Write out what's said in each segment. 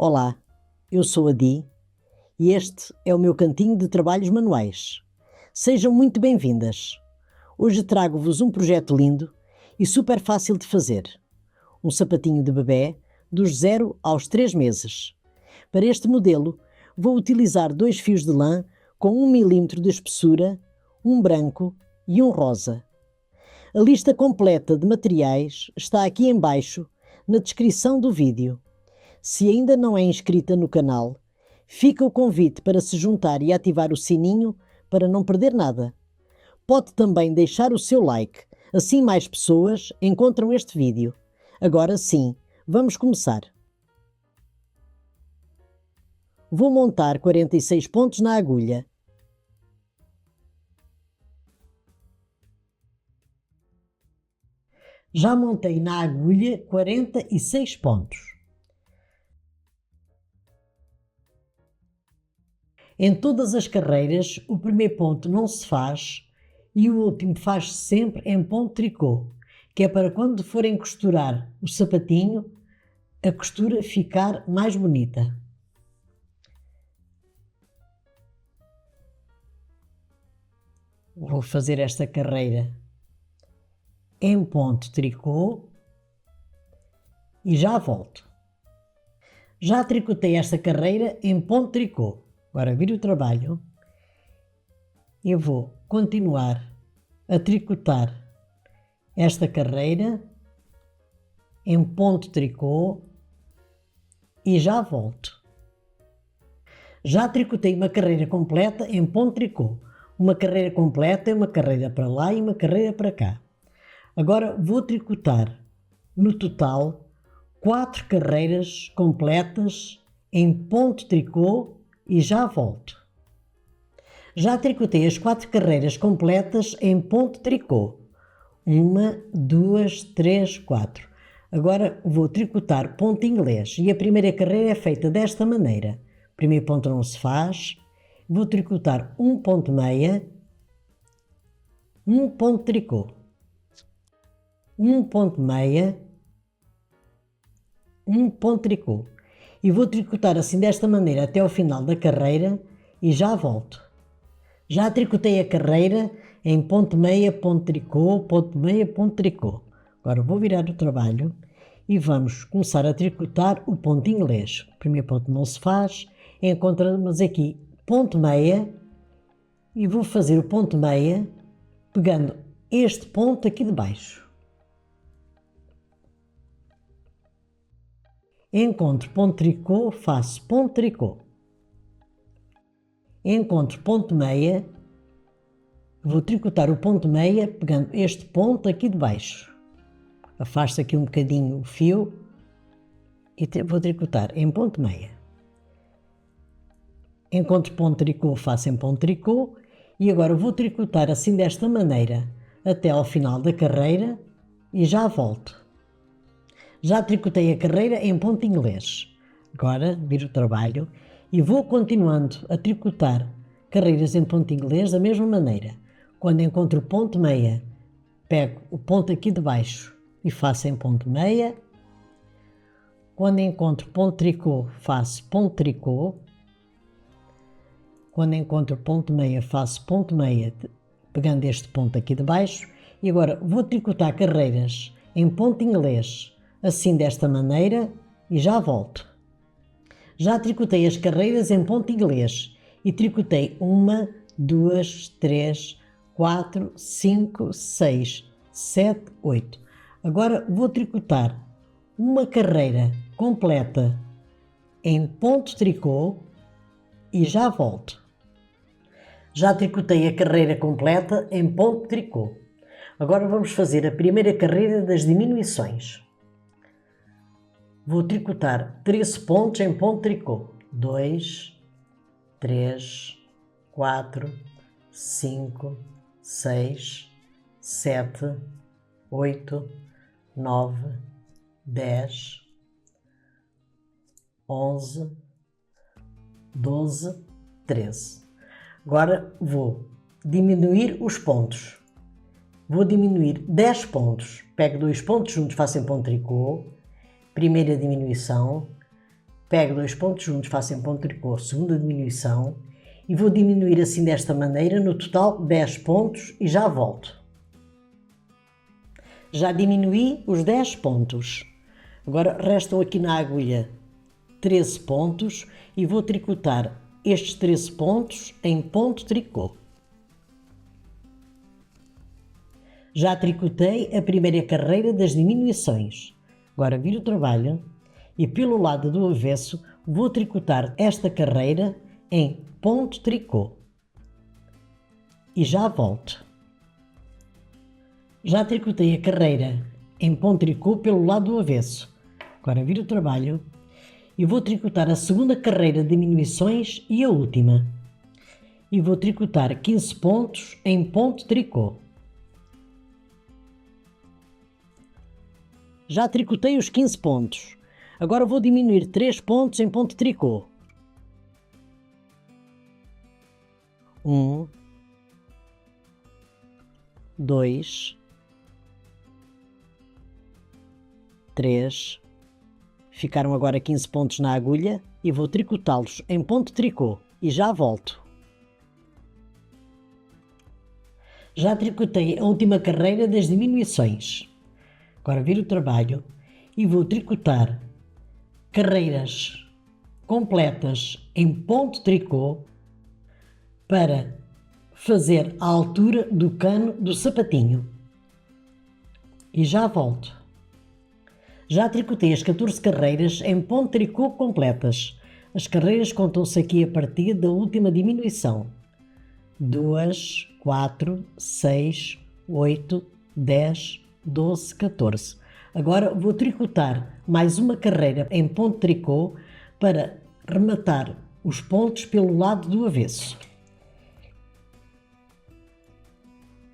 Olá, eu sou a Di e este é o meu cantinho de trabalhos manuais. Sejam muito bem-vindas. Hoje trago-vos um projeto lindo e super fácil de fazer. Um sapatinho de bebé dos 0 aos 3 meses. Para este modelo, vou utilizar 2 fios de lã com 1 mm de espessura, um branco e um rosa. A lista completa de materiais está aqui em baixo, na descrição do vídeo. Se ainda não é inscrita no canal, fica o convite para se juntar e ativar o sininho para não perder nada. Pode também deixar o seu like, assim mais pessoas encontram este vídeo. Agora sim, vamos começar. Vou montar 46 pontos na agulha. Já montei na agulha 46 pontos. Em todas as carreiras, o primeiro ponto não se faz e o último faz-se sempre em ponto tricô, que é para quando forem costurar o sapatinho, a costura ficar mais bonita. Vou fazer esta carreira em ponto tricô e já volto. Já tricotei esta carreira em ponto tricô. Agora viro o trabalho e vou continuar a tricotar esta carreira em ponto tricô e já volto. Já tricotei uma carreira completa em ponto tricô. Uma carreira completa é uma carreira para lá e uma carreira para cá. Agora vou tricotar no total 4 carreiras completas em ponto tricô e já volto. Já tricotei as 4 carreiras completas em ponto tricô. 1, 2, 3, 4. Agora vou tricotar ponto inglês e a primeira carreira é feita desta maneira. Primeiro ponto não se faz. Vou tricotar um ponto meia, um ponto tricô, um ponto meia, um ponto tricô. E vou tricotar assim desta maneira até ao final da carreira e já volto. Já tricotei a carreira em ponto meia, ponto tricô, ponto meia, ponto tricô. Agora vou virar o trabalho e vamos começar a tricotar o ponto inglês. O primeiro ponto não se faz, encontramos aqui ponto meia e vou fazer o ponto meia pegando este ponto aqui de baixo. Encontro ponto tricô, faço ponto tricô. Encontro ponto meia, vou tricotar o ponto meia pegando este ponto aqui de baixo. Afasto aqui um bocadinho o fio e vou tricotar em ponto meia. Encontro ponto tricô, faço em ponto tricô e agora vou tricotar assim desta maneira até ao final da carreira e já volto. Já tricotei a carreira em ponto inglês. Agora viro o trabalho e vou continuando a tricotar carreiras em ponto inglês da mesma maneira. Quando encontro o ponto meia, pego o ponto aqui de baixo e faço em ponto meia. Quando encontro ponto tricô, faço ponto tricô. Quando encontro ponto meia, faço ponto meia, pegando este ponto aqui de baixo. E agora vou tricotar carreiras em ponto inglês, assim desta maneira, e já volto. Já tricotei as carreiras em ponto inglês e tricotei 1, 2, 3, 4, 5, 6, 7, 8. Agora vou tricotar uma carreira completa em ponto tricô e já volto. Já tricotei a carreira completa em ponto tricô. Agora vamos fazer a primeira carreira das diminuições. Vou tricotar 13 pontos em ponto tricô. 2, 3, 4, 5, 6, 7, 8, 9, 10, 11, 12, 13. Agora vou diminuir os pontos. Vou diminuir 10 pontos. Pego 2 pontos juntos, faço em ponto tricô. Primeira diminuição. Pego 2 pontos juntos, faço em ponto tricô, segunda diminuição, e vou diminuir assim desta maneira, no total 10 pontos, e já volto. Já diminuí os 10 pontos. Agora restam aqui na agulha 13 pontos e vou tricotar estes 13 pontos em ponto tricô. Já tricotei a primeira carreira das diminuições. Agora viro o trabalho e pelo lado do avesso vou tricotar esta carreira em ponto tricô. E já volto. Já tricotei a carreira em ponto tricô pelo lado do avesso. Agora viro o trabalho e vou tricotar a segunda carreira de diminuições e a última. E vou tricotar 15 pontos em ponto tricô. Já tricotei os 15 pontos. Agora vou diminuir 3 pontos em ponto tricô. 1, 2, 3. Ficaram agora 15 pontos na agulha e vou tricotá-los em ponto tricô e já volto. Já tricotei a última carreira das diminuições. Agora viro o trabalho e vou tricotar carreiras completas em ponto tricô para fazer a altura do cano do sapatinho. E já volto. Já tricotei as 14 carreiras em ponto tricô completas. As carreiras contam-se aqui a partir da última diminuição. 2, 4, 6, 8, 10, 12, 14. Agora vou tricotar mais uma carreira em ponto tricô para rematar os pontos pelo lado do avesso.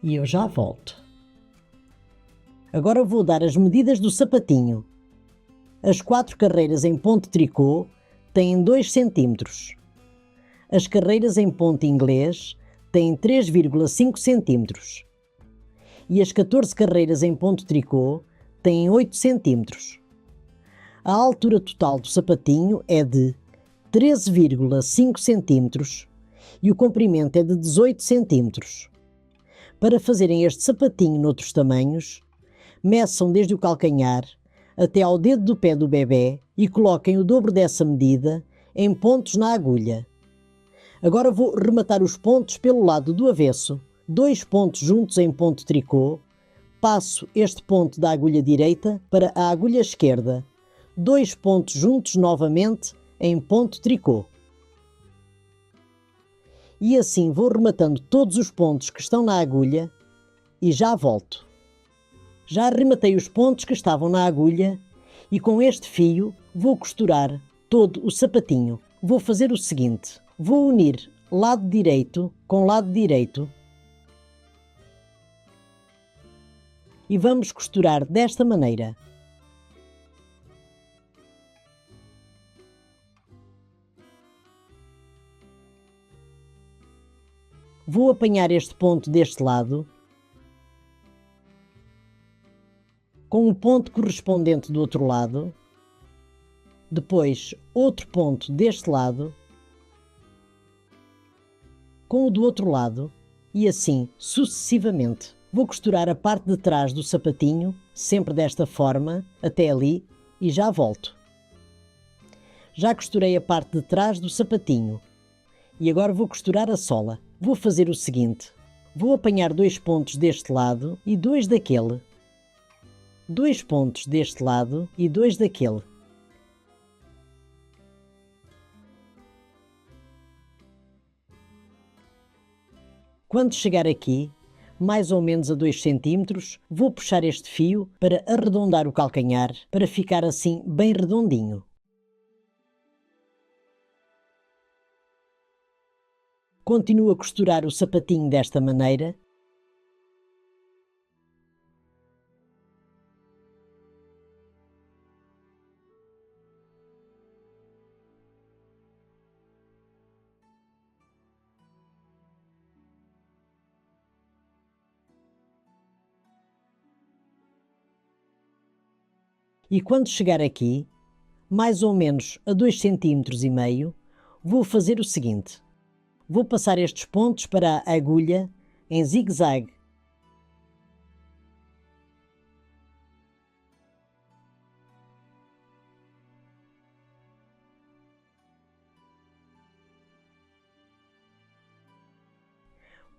E eu já volto. Agora vou dar as medidas do sapatinho. As 4 carreiras em ponto tricô têm 2 cm. As carreiras em ponto inglês têm 3,5 cm. E as 14 carreiras em ponto tricô têm 8 cm. A altura total do sapatinho é de 13,5 cm e o comprimento é de 18 cm. Para fazerem este sapatinho noutros tamanhos, meçam desde o calcanhar até ao dedo do pé do bebê e coloquem o dobro dessa medida em pontos na agulha. Agora vou rematar os pontos pelo lado do avesso, 2 pontos juntos em ponto tricô, passo este ponto da agulha direita para a agulha esquerda, 2 pontos juntos novamente em ponto tricô. E assim vou rematando todos os pontos que estão na agulha e já volto. Já rematei os pontos que estavam na agulha e com este fio vou costurar todo o sapatinho. Vou fazer o seguinte: vou unir lado direito com lado direito e vamos costurar desta maneira. Vou apanhar este ponto deste lado com o ponto correspondente do outro lado, depois outro ponto deste lado, com o do outro lado e assim sucessivamente. Vou costurar a parte de trás do sapatinho, sempre desta forma, até ali e já volto. Já costurei a parte de trás do sapatinho e agora vou costurar a sola. Vou fazer o seguinte: vou apanhar 2 pontos deste lado e 2 daquele. 2 pontos deste lado e 2 daquele. Quando chegar aqui, mais ou menos a 2 cm, vou puxar este fio para arredondar o calcanhar, para ficar assim bem redondinho. Continuo a costurar o sapatinho desta maneira. E quando chegar aqui, mais ou menos a 2,5 cm, vou fazer o seguinte. Vou passar estes pontos para a agulha em zigue-zague.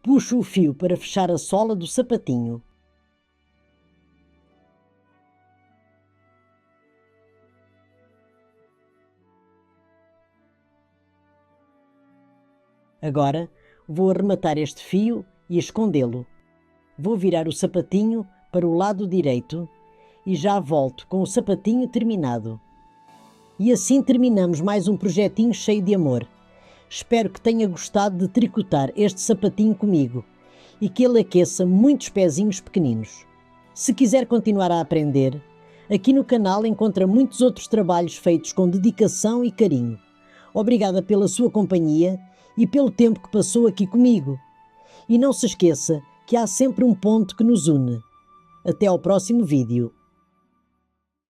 Puxo o fio para fechar a sola do sapatinho. Agora vou arrematar este fio e escondê-lo. Vou virar o sapatinho para o lado direito e já volto com o sapatinho terminado. E assim terminamos mais um projetinho cheio de amor. Espero que tenha gostado de tricotar este sapatinho comigo e que ele aqueça muitos pezinhos pequeninos. Se quiser continuar a aprender, aqui no canal encontra muitos outros trabalhos feitos com dedicação e carinho. Obrigada pela sua companhia e pelo tempo que passou aqui comigo. E não se esqueça que há sempre um ponto que nos une. Até ao próximo vídeo.